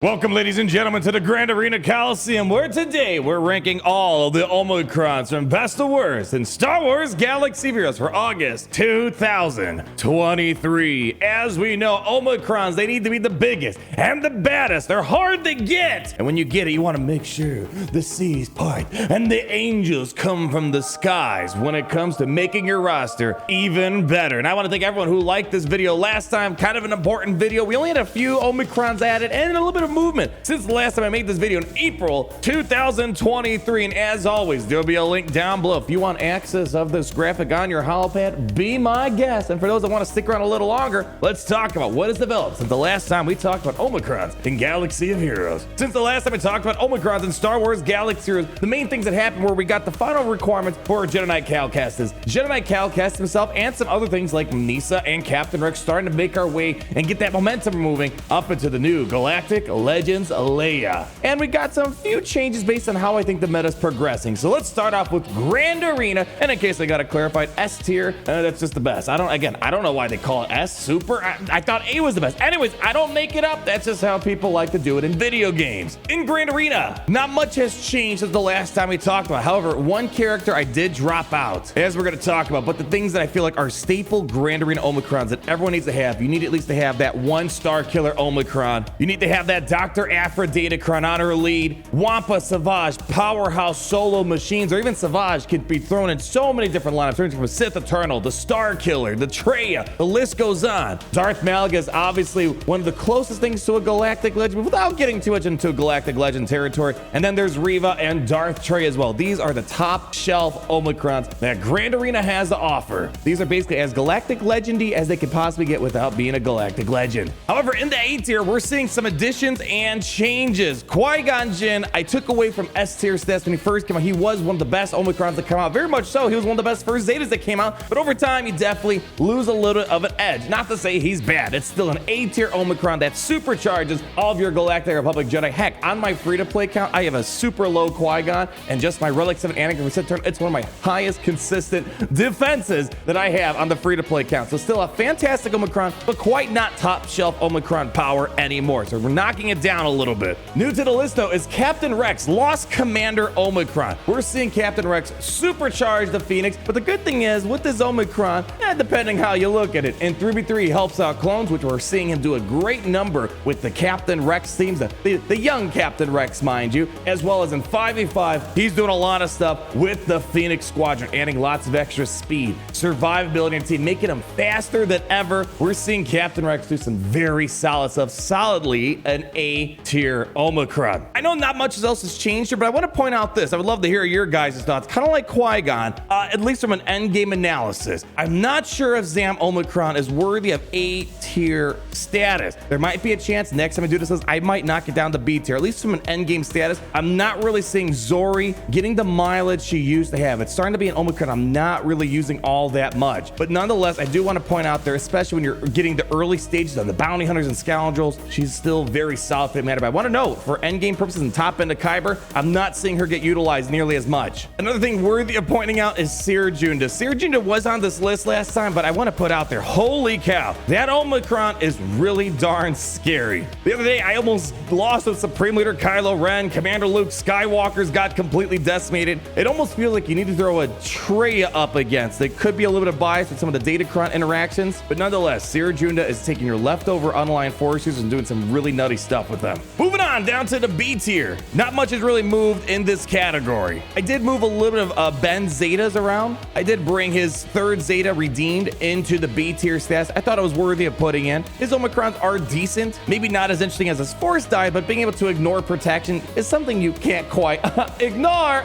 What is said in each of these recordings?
Welcome, ladies and gentlemen, to the Grand Arena Coliseum, where today we're ranking all of the Omicrons from best to worst in Star Wars Galaxy of Heroes for August 2023. As we know, Omicrons, they need to be the biggest and the baddest. They're hard to get. And when you get it, you want to make sure the seas part and the angels come from the skies when it comes to making your roster even better. And I want to thank everyone who liked this video last time. Kind of an important video. We only had a few Omicrons added and a little bit of movement since the last time I made this video in April 2023. And as always, there'll be a link down below if you want access of this graphic on your holopad. Be my guest. And for those that want to stick around a little longer, let's talk about what has developed since the last time we talked about Omicrons in Galaxy of Heroes. Since the last time we talked about Omicrons in Star Wars Galaxy of Heroes, the main things that happened were we got the final requirements for Jedi Knight Calcastus. Jedi Knight Calcastus himself and some other things like Nisa and Captain Rex starting to make our way and get that momentum moving up into the new Galactic Legends Leia. And we got some few changes based on how I think the meta's progressing. So let's start off with Grand Arena. And in case I got it clarified, S tier, that's just the best. I don't know why they call it S super. I thought A was the best. Anyways, I don't make it up. That's just how people like to do it in video games. In Grand Arena, not much has changed since the last time we talked about. However, one character I did drop out, as we're going to talk about, but the things that I feel like are staple Grand Arena Omicrons that everyone needs to have. You need at least to have that one star killer Omicron. You need to have that Dr. Aphroditacron on her lead. Wampa, Savage, powerhouse solo machines, or even Savage could be thrown in so many different lineups, ranging from Sith Eternal, the Star Killer, the Traya, the list goes on. Darth Malga is obviously one of the closest things to a Galactic Legend without getting too much into Galactic Legend territory. And then there's Reva and Darth Trey as well. These are the top shelf Omicrons that Grand Arena has to offer. These are basically as Galactic Legendy as they could possibly get without being a Galactic Legend. However, in the A tier, we're seeing some additions and changes. Qui-Gon Jinn, I took away from S tier stats when he first came out. He was one of the best Omicrons that come out. Very much so. He was one of the best first Zetas that came out. But over time, you definitely lose a little bit of an edge. Not to say he's bad. It's still an A tier Omicron that supercharges all of your Galactic Republic Jedi. Heck, on my free-to-play count, I have a super low Qui-Gon, and just my Relic 7 Anakin for Sith turn, it's one of my highest consistent defenses that I have on the free-to-play count. So still a fantastic Omicron, but quite not top shelf Omicron power anymore. So we're knocking it down a little bit. New to the list though is Captain Rex, Lost Commander Omicron. We're seeing Captain Rex supercharge the Phoenix, but the good thing is with this Omicron, depending how you look at it, in 3v3 he helps out clones, which we're seeing him do a great number with the Captain Rex themes, the young Captain Rex, mind you, as well as in 5v5, he's doing a lot of stuff with the Phoenix Squadron, adding lots of extra speed, survivability and team, making him faster than ever. We're seeing Captain Rex do some very solid stuff, solidly an A tier Omicron. I know not much else has changed here, but I want to point out this. I would love to hear your guys' thoughts, kind of like Qui-Gon, at least from an endgame analysis. I'm not sure if Zam Omicron is worthy of A tier status. There might be a chance next time I do this list, I might knock it down to B tier, at least from an endgame status. I'm not really seeing Zori getting the mileage she used to have. It's starting to be an Omicron I'm not really using all that much. But nonetheless, I do want to point out there, especially when you're getting the early stages of the bounty hunters and scoundrels, she's still very solid for matter. But I want to know, for endgame purposes and top end of Kyber, I'm not seeing her get utilized nearly as much. Another thing worthy of pointing out is Seer Junda. Seer Junda was on this list last time, but I want to put out there, holy cow, that Omicron is really darn scary. The other day, I almost lost with Supreme Leader Kylo Ren. Commander Luke Skywalker's got completely decimated. It almost feels like you need to throw a Traya up against. It could be a little bit of bias with some of the Datacron interactions, but nonetheless, Seer Junda is taking your leftover unaligned force users and doing some really nutty stuff with them. Moving on down to the B tier. Not much has really moved in this category. I did move a little bit of Ben Zetas around. I did bring his third Zeta redeemed into the B tier stats. I thought it was worthy of putting in. His Omicrons are decent. Maybe not as interesting as his Force die, but being able to ignore protection is something you can't quite ignore.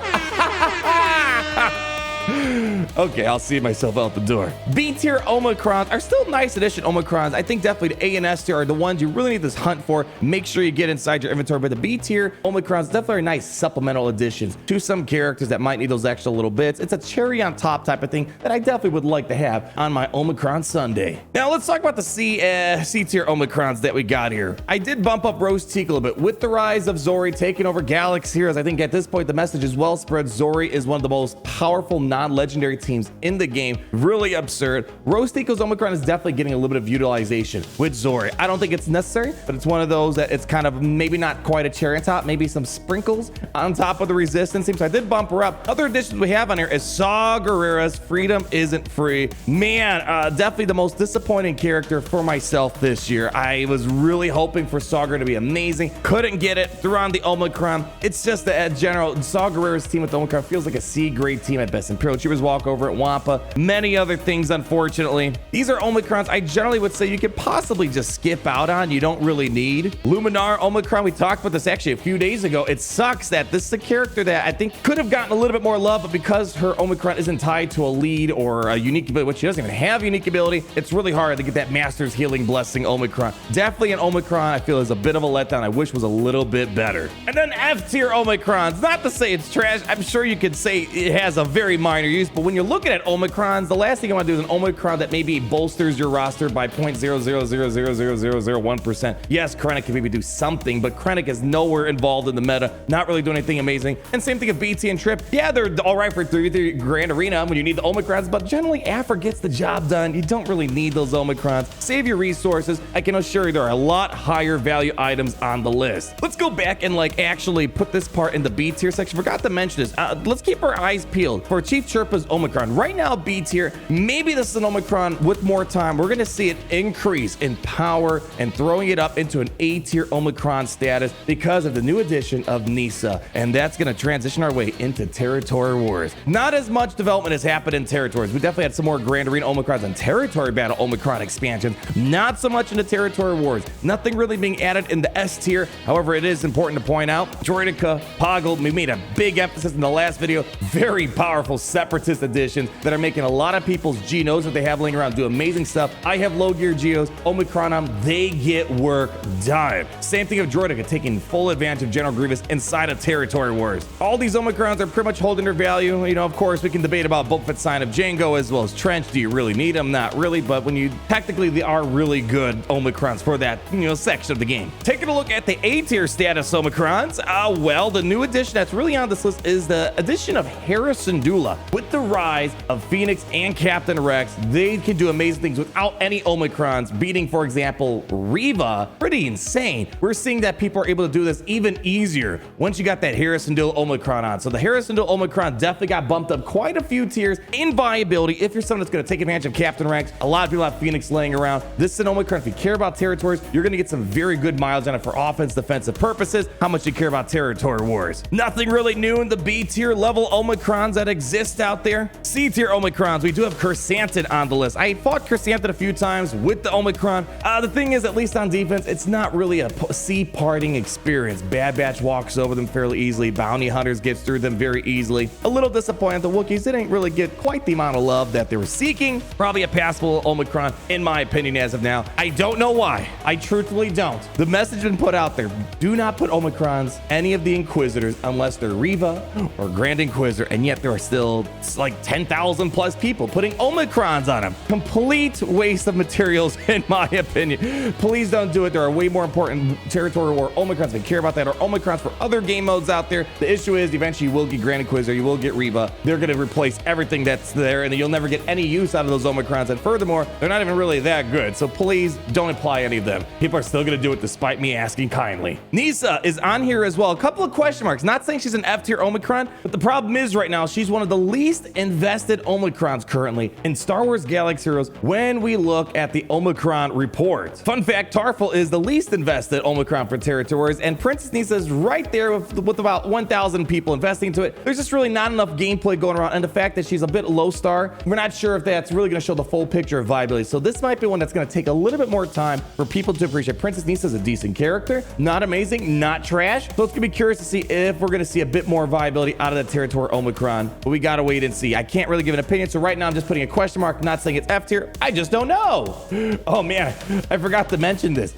Okay, I'll see myself out the door. B tier Omicrons are still nice addition Omicrons. I think definitely the A and S tier are the ones you really need this hunt for. Make sure you get inside your inventory. But the B tier Omicrons definitely are nice supplemental additions to some characters that might need those extra little bits. It's a cherry on top type of thing that I definitely would like to have on my Omicron Sunday. Now let's talk about the C tier Omicrons that we got here. I did bump up Rose Teak a little bit with the rise of Zori taking over Galaxy Heroes. I think at this point the message is well spread. Zori is one of the most powerful non-legendary teams in the game. Really absurd. Rostico's Omicron is definitely getting a little bit of utilization with Zori. I don't think it's necessary, but it's one of those that it's kind of maybe not quite a cherry on top, maybe some sprinkles on top of the resistance team. So I did bump her up. Other additions we have on here is Saw Gerrera's Freedom Isn't Free. Man, definitely the most disappointing character for myself this year. I was really hoping for Saw Gerrera to be amazing. Couldn't get it. Threw on the Omicron. It's just that in general, Saw Gerrera's team with the Omicron feels like a C grade team at best. Imperial Troopers walk over at Wampa. Many other things, unfortunately. These are Omicrons I generally would say you could possibly just skip out on. You don't really need. Luminar Omicron, we talked about this actually a few days ago. It sucks that this is a character that I think could have gotten a little bit more love, but because her Omicron isn't tied to a lead or a unique ability, which she doesn't even have unique ability, it's really hard to get that Master's Healing Blessing Omicron. Definitely an Omicron I feel is a bit of a letdown. I wish was a little bit better. And then F tier Omicrons, not to say it's trash. I'm sure you could say it has a very minor use, but when you're looking at Omicrons, the last thing you want to do is an Omicron that maybe bolsters your roster by 0.0000001%. Yes, Krennic can maybe do something, but Krennic is nowhere involved in the meta, not really doing anything amazing. And same thing of BT and Trip. Yeah, they're all right for 3 Grand Arena when you need the Omicrons, but generally Afra gets the job done. You don't really need those Omicrons. Save your resources. I can assure you there are a lot higher value items on the list. Let's go back and actually put this part in the B tier section. Forgot to mention this. Let's keep our eyes peeled for Chief Chirpa's Omicron. Right now, B tier, maybe this is an Omicron with more time. We're going to see it increase in power and throwing it up into an A tier Omicron status because of the new addition of Nisa. And that's going to transition our way into Territory Wars. Not as much development has happened in Territories. We definitely had some more Grand Arena Omicrons and Territory Battle Omicron expansions. Not so much into Territory Wars. Nothing really being added in the S tier. However, it is important to point out, Droideka, Poggle, we made a big emphasis in the last video. Very powerful Separatist additions that are making a lot of people's Genos that they have laying around do amazing stuff. I have low gear Geos, Omicron on them, they get work done. Same thing of Droideka taking full advantage of General Grievous inside of Territory Wars. All these Omicrons are pretty much holding their value. You know, of course, we can debate about Boba Fett's sign of Jango as well as Trench. Do you really need them? Not really, but when you technically they are really good Omicrons for that, section of the game. Taking a look at the A tier status Omicrons, well, the new addition that's really on this list is the addition of Hera Syndulla. With the rise of Phoenix and Captain Rex, they can do amazing things without any Omicrons beating, for example, Reva. Pretty insane. We're seeing that people are able to do this even easier once you got that Hera Syndulla Omicron on. So the Hera Syndulla Omicron definitely got bumped up quite a few tiers in viability. If you're someone that's going to take advantage of Captain Rex, a lot of people have Phoenix laying around. This is an Omicron. If you care about territories, you're going to get some very good mileage on it for offense, defensive purposes. How much you care about Territory Wars. Nothing really new in the B tier level Omicrons that exist out there. C tier Omicrons, we do have Chrysanthid on the list. I fought Chrysanthid a few times with the Omicron. The thing is, at least on defense, it's not really a C parting experience. Bad Batch walks over them fairly easily. Bounty Hunters gets through them very easily. A little disappointed the Wookiees didn't really get quite the amount of love that they were seeking. Probably a passable Omicron, in my opinion, as of now. I don't know why. I truthfully don't. The message has been put out there. Do not put Omicrons, any of the Inquisitors, unless they're Reva or Grand Inquisitor, and yet there are still like 10,000 plus people putting Omicrons on them. Complete waste of materials, in my opinion. Please don't do it. There are way more important Territory War Omicrons that care about that, or Omicrons for other game modes out there. The issue is eventually you will get Grand Inquisitor, you will get Reva. They're going to replace everything that's there, and you'll never get any use out of those Omicrons. And furthermore, they're not even really that good. So please don't apply any of them. People are still going to do it despite me asking kindly. Nisa is on here as well. A couple of question marks. Not saying she's an F tier Omicron, but the problem is right now she's one of the least invested Omicrons currently in Star Wars Galaxy Heroes when we look at the Omicron report. Fun fact, Tarful is the least invested Omicron for Territories, and Princess Nisa is right there with about 1,000 people investing into it. There's just really not enough gameplay going around, and the fact that she's a bit low star, we're not sure if that's really going to show the full picture of viability. So this might be one that's going to take a little bit more time for people to appreciate. Princess Nisa is a decent character, not amazing, not trash. So it's going to be curious to see if we're going to see a bit more viability out of the Territory Omicron, but we got to wait and see. I can't really give an opinion, so right now I'm just putting a question mark, not saying it's F tier. I just don't know. Oh man, I forgot to mention this.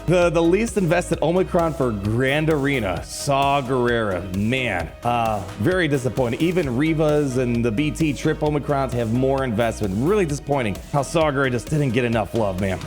The least invested Omicron for Grand Arena, Saw Gerrera. Man, very disappointing. Even Revas and the BT Trip Omicrons have more investment. Really disappointing how Saw Gerrera just didn't get enough love, man.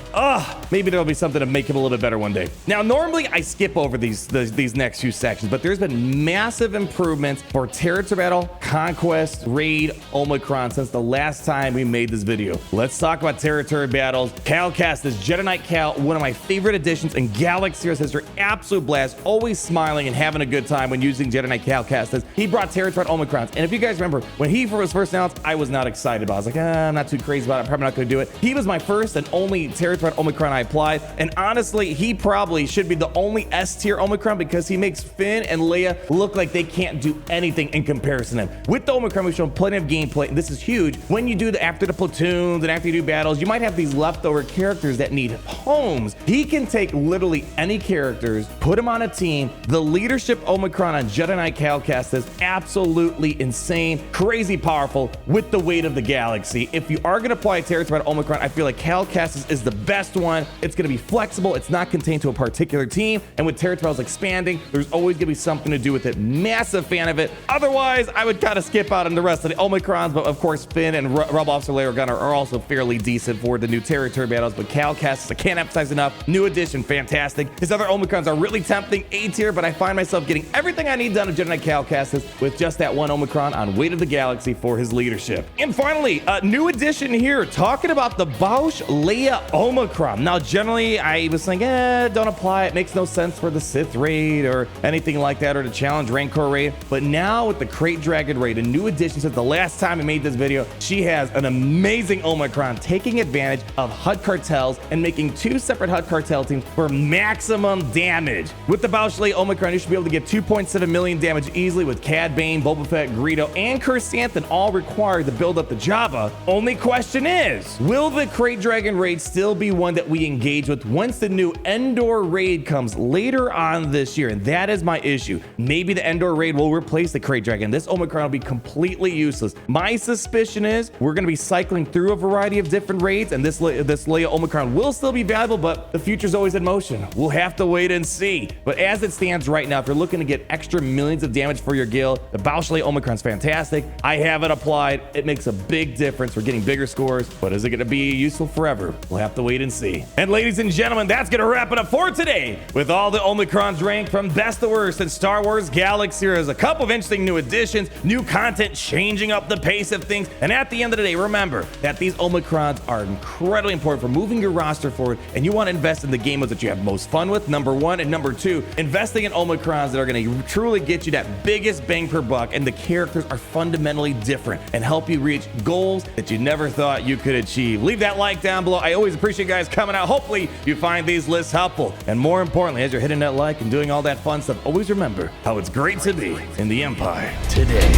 Maybe there'll be something to make him a little bit better one day. Now, normally I skip over these next few sections, but there's been massive improvements for Territory Battle, Conquest, Raid, Omicron since the last time we made this video. Let's talk about territory battles. Cal Kestis, Jedi Knight Cal, one of my favorite additions in Galaxy Heroes history. Absolute blast, always smiling and having a good time when using Jedi Knight Cal Kestis. He brought territory Omicrons, and if you guys remember, when he was first announced, I was not excited about it. I was like, I'm not too crazy about it. I'm probably not going to do it. He was my first and only territory Omicron I applied, and honestly, he probably should be the only S-tier Omicron because he makes Finn and Leia look like they can't do anything in comparison to him. With the Omicron, we've shown plenty of gameplay, and this is huge. When you do after the platoons and after you do battles, you might have these leftover characters that need homes. He can take literally any characters, put them on a team. The leadership Omicron on Jedi Knight Cal Kestis, absolutely insane, crazy powerful with the weight of the galaxy. If you are going to apply a territory Omicron, I feel like Cal Kestis is the best one. It's going to be flexible. It's not contained to a particular team. And with territorials expanding, there's always going to be something to do with it. Massive fan of it. Otherwise, I would kind of skip out on the rest of the Omicrons, but of course, Finn and Rebel Officer Leia Organa are also fairly decent for the new territory battles. But Cal Kestis, I can't emphasize enough. New addition, fantastic. His other Omicrons are really tempting, A tier, but I find myself getting everything I need done to Jedi Knight Cal Kestis with just that one Omicron on Weight of the Galaxy for his leadership. And finally, a new addition here, talking about the Boushh Leia Omicron. Now, generally, I was thinking, don't apply. It makes no sense for the Sith raid or anything like that, or the Challenge Rancor raid. But now with the Crate Dragon raid, a new addition since the last time I made this video, she has an amazing Omicron, taking advantage of HUD cartels and making 2 separate HUD cartel teams for maximum damage. With the Boushh Leia Omicron, you should be able to get 2.7 million damage easily with Cad Bane, Boba Fett, Greedo, and Chrysanthemum all required to build up the Jabba. Only question is, will the Crate Dragon raid still be one that we engage with once the new Endor raid comes later on this year? And that is my issue. Maybe the Endor raid will replace the Crate Dragon. This Omicron will be completely useless. My suspicion is we're going to be cycling through a variety of different raids, and this Leia Omicron will still be valuable, but the future's always in motion. We'll have to wait and see. But as it stands right now, if you're looking to get extra millions of damage for your guild, the Boushh Leia Omicron's fantastic. I have it applied. It makes a big difference. We're getting bigger scores, but is it going to be useful forever? We'll have to wait and see. And ladies and gentlemen, that's going to wrap it up for today with all the Omicrons ranked from best to worst in Star Wars Galaxy Heroes. A couple of interesting new additions, new content changing up the pace of things. And at the end of the day, remember that these Omicrons are incredibly important for moving your roster forward, and you want to invest in the game modes that you have most fun with, number one, and number two, investing in Omicrons that are going to truly get you that biggest bang per buck, and the characters are fundamentally different and help you reach goals that you never thought you could achieve. Leave that like down below. I always appreciate you guys coming out. Hopefully you find these lists helpful, and more importantly, as you're hitting that like and doing all that fun stuff, always remember how it's great to be in the Empire today.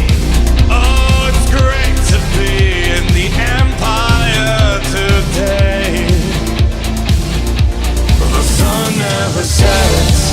Oh, it's great to be in the Empire today. The sun never sets.